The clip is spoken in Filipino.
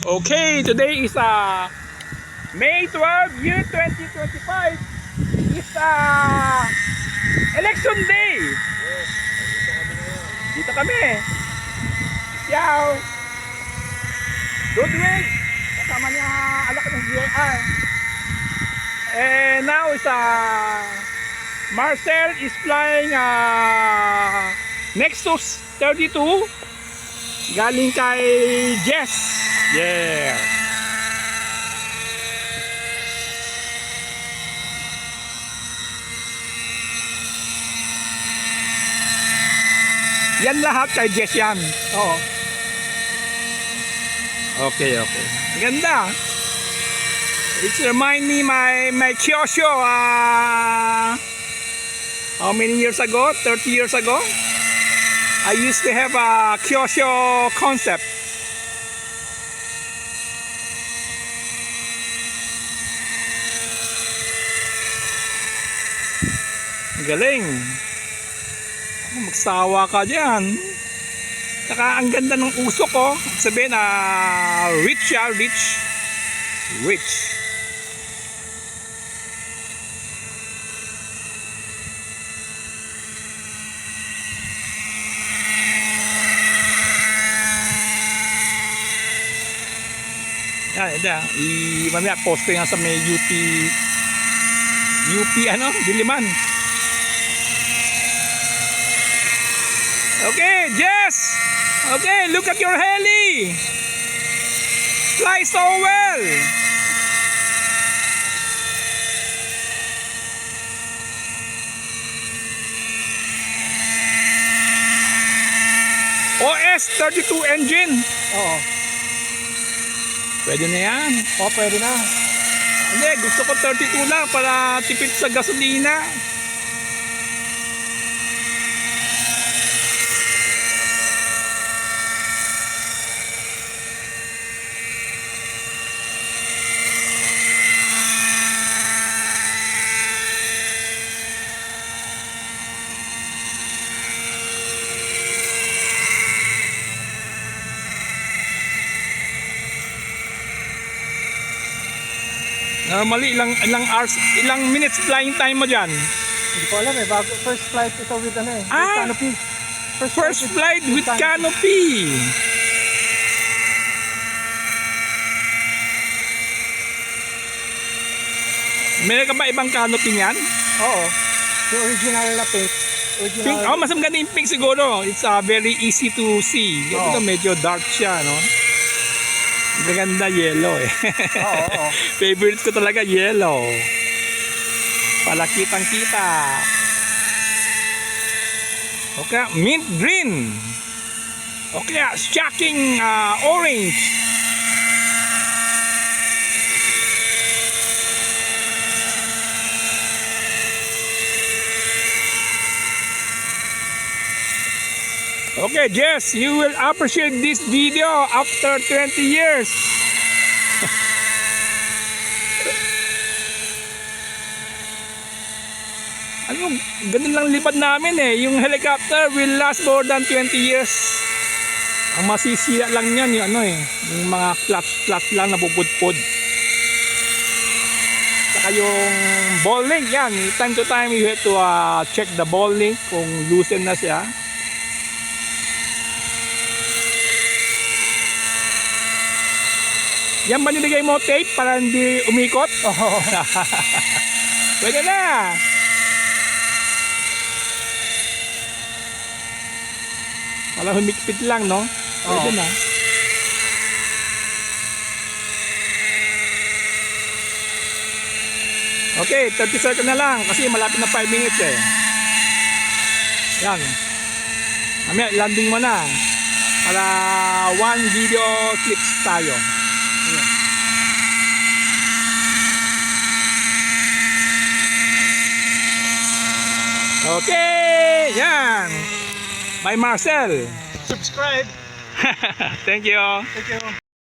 Okay, today is May 12, year 2025. It's election day. Dito kami. Ciao. Ludwig. Kasama niya anak ng GR. And now is Marcel is flying Nexus 32 galing kay Jess. Yeah. Yan lahat kay Jess yan. Oo. Okay. Ganda. It's remind me my Kyosho how many years ago? 30 years ago? I used to have a Kyosho concept. Galing. Magsawa ka dyan. Saka ang ganda ng usok ko. Sabihin rich siya, rich. Yan. Mamaya post ko yan sa may UP Diliman. Okay, Jess. Okay, look at your heli. Fly so well. OS 32 engine. Oo. Pwede na yan. Oo, pwede na. Hindi, gusto ko 32 lang para tipid sa gasolina. Normally, ilang minutes flying time mo dyan? Hindi ko alam first flight ito with with canopy. First flight with canopy. Meron ka ba ibang canopy niyan? Oo. Yung original na pink. Pink? Oh, mas maganda yung pink siguro. It's very easy to see. Ito medyo dark siya, no? Maganda yellow eh. Oo. Favorite ko talaga yellow. Para kitang-kita. Okay, mint green. Okay, shocking orange. Okay, Jess, you will appreciate this video after 20 years. Ganun lang lipad namin eh. Yung helicopter will last more than 20 years. Ang masisira lang yan, yung mga flat lang na bubudpod. Saka yung ball link, yan. Time to time you have to check the ball link kung loosen na siya. Yan ba nilagay mo tape para hindi umikot? Oo. Pwede na. Wala humikpit lang, no? Pwede na. Okay, 30 seconds na lang kasi malapit na 5 minutes eh. Yan. Mamaya, landing mo na. Para one video clips tayo. Okay, yan. By Marcel. Subscribe. Thank you. Thank you.